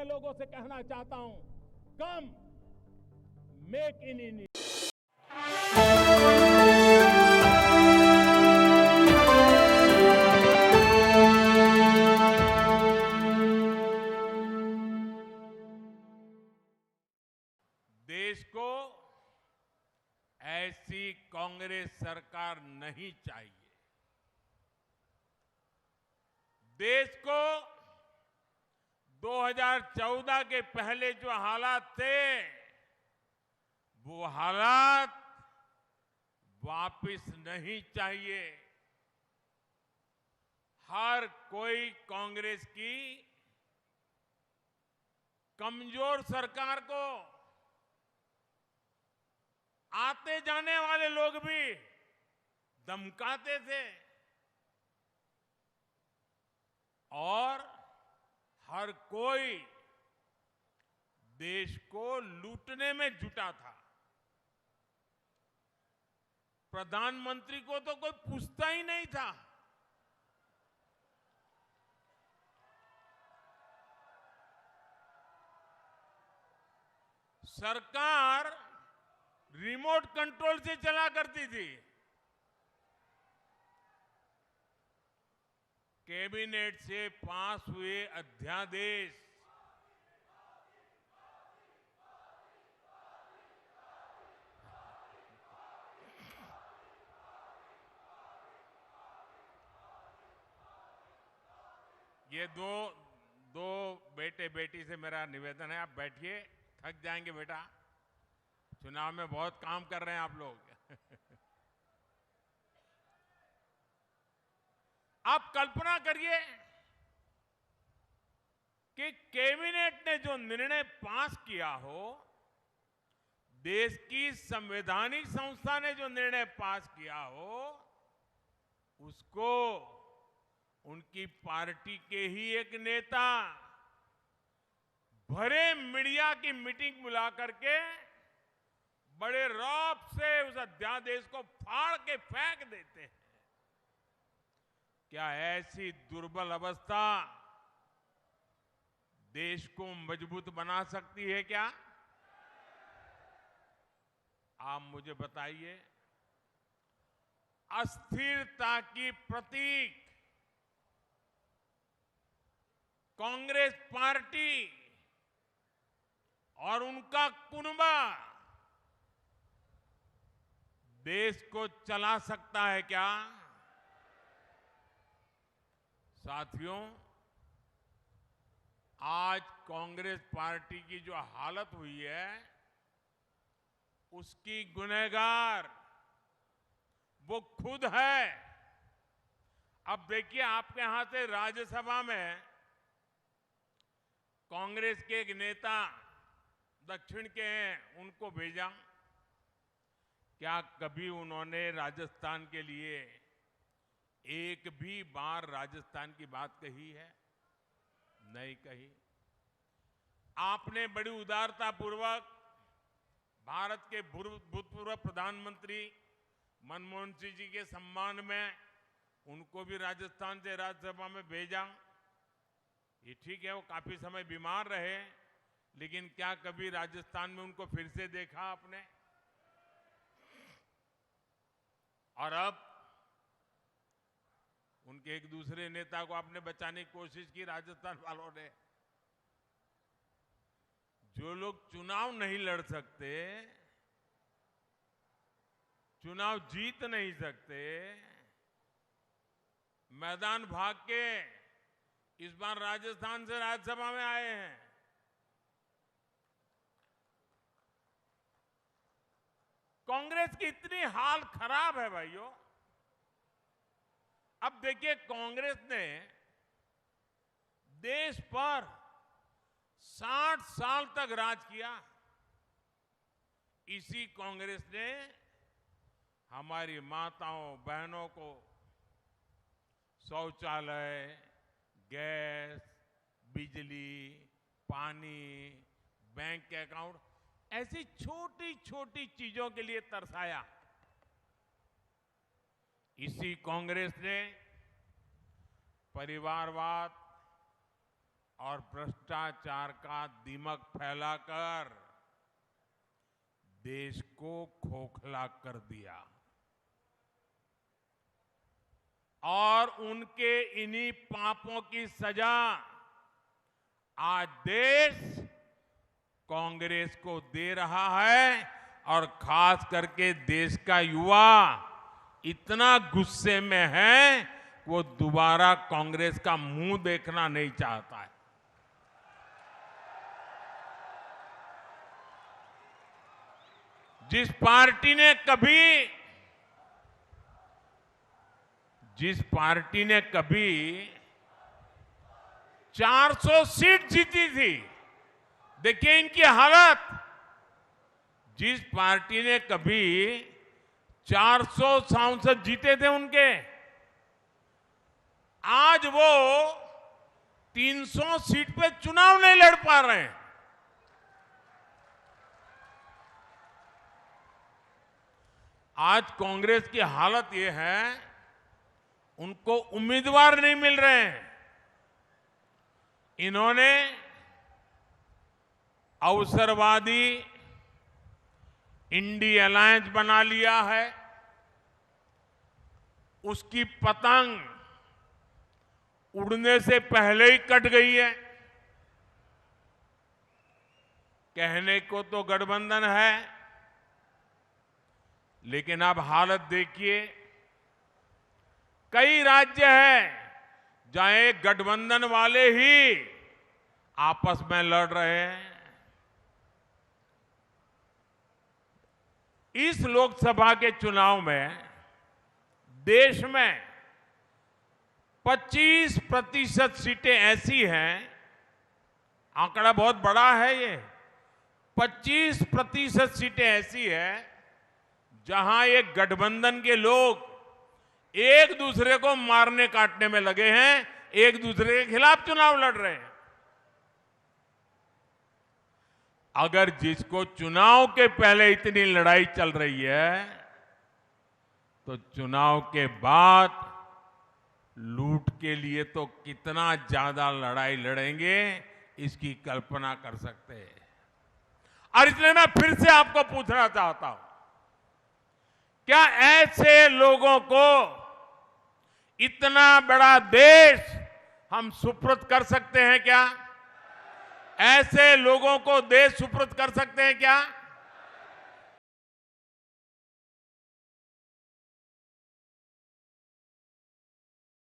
लोगों से कहना चाहता हूं, कम मेक इन इंडिया। देश को ऐसी कांग्रेस सरकार नहीं चाहिए। देश को 2014 के पहले जो हालात थे, वो हालात वापस नहीं चाहिए। हर कोई कांग्रेस की कमजोर सरकार को, आते जाने वाले लोग भी धमकाते थे और हर कोई देश को लूटने में जुटा था। प्रधानमंत्री को तो कोई पूछता ही नहीं था। सरकार रिमोट कंट्रोल से चला करती थी। कैबिनेट से पास हुए अध्यादेश ये दो बेटे बेटी से मेरा निवेदन है, आप बैठिए, थक जाएंगे बेटा। चुनाव में बहुत काम कर रहे हैं आप लोग। आप कल्पना करिए कि कैबिनेट ने जो निर्णय पास किया हो, देश की संवैधानिक संस्था ने जो निर्णय पास किया हो, उसको उनकी पार्टी के ही एक नेता भरे मीडिया की मीटिंग बुला करके बड़े रौब से उस अध्यादेश को फाड़ के फेंक देते हैं। क्या ऐसी दुर्बल अवस्था देश को मजबूत बना सकती है क्या? आप मुझे बताइए। अस्थिरता की प्रतीक कांग्रेस पार्टी और उनका कुनबा देश को चला सकता है क्या? साथियों, आज कांग्रेस पार्टी की जो हालत हुई है, उसकी गुनहगार वो खुद है। अब देखिए, आपके यहां से राज्यसभा में कांग्रेस के एक नेता दक्षिण के हैं, उनको भेजा। क्या कभी उन्होंने राजस्थान के लिए एक भी बार राजस्थान की बात कही है? नहीं कही। आपने बड़ी उदारतापूर्वक भारत के भूतपूर्व प्रधानमंत्री मनमोहन सिंह जी के सम्मान में उनको भी राजस्थान से राज्यसभा में भेजा। ये ठीक है, वो काफी समय बीमार रहे, लेकिन क्या कभी राजस्थान में उनको फिर से देखा आपने? और अब उनके एक दूसरे नेता को आपने बचाने की कोशिश की राजस्थान वालों ने। जो लोग चुनाव नहीं लड़ सकते, चुनाव जीत नहीं सकते, मैदान भाग के इस बार राजस्थान से राज्यसभा में आए हैं। कांग्रेस की इतनी हाल खराब है भाइयों। अब देखिए, कांग्रेस ने देश पर 60 साल तक राज किया। इसी कांग्रेस ने हमारी माताओं बहनों को शौचालय, गैस, बिजली, पानी, बैंक के अकाउंट, ऐसी छोटी छोटी चीजों के लिए तरसाया। इसी कांग्रेस ने परिवारवाद, और भ्रष्टाचार का दीमक फैलाकर देश को खोखला कर दिया और उनके इन्हीं पापों की सजा आज देश कांग्रेस को दे रहा है और खास करके देश का युवा इतना गुस्से में है वो दोबारा कांग्रेस का मुंह देखना नहीं चाहता है। जिस पार्टी ने कभी 400 सीट जीती थी, देखिए इनकी हालत। जिस पार्टी ने कभी 400 सांसद जीते थे उनके, आज वो 300 सीट पे चुनाव नहीं लड़ पा रहे हैं। आज कांग्रेस की हालत ये है, उनको उम्मीदवार नहीं मिल रहे हैं। इन्होंने अवसरवादी इंडी अलायंस बना लिया है। उसकी पतंग उड़ने से पहले ही कट गई है। कहने को तो गठबंधन है, लेकिन अब हालत देखिए, कई राज्य हैं जहां एक गठबंधन वाले ही आपस में लड़ रहे हैं। इस लोकसभा के चुनाव में देश में 25% सीटें ऐसी हैं, आंकड़ा बहुत बड़ा है ये, 25% सीटें ऐसी है जहां एक गठबंधन के लोग एक दूसरे को मारने काटने में लगे हैं, एक दूसरे के खिलाफ चुनाव लड़ रहे हैं। अगर जिसको चुनाव के पहले इतनी लड़ाई चल रही है, तो चुनाव के बाद लूट के लिए तो कितना ज्यादा लड़ाई लड़ेंगे, इसकी कल्पना कर सकते हैं। और इसलिए मैं फिर से आपको पूछना चाहता हूं, क्या ऐसे लोगों को इतना बड़ा देश हम सुपुर्द कर सकते हैं क्या? ऐसे लोगों को देश सुपुर्द कर सकते हैं क्या?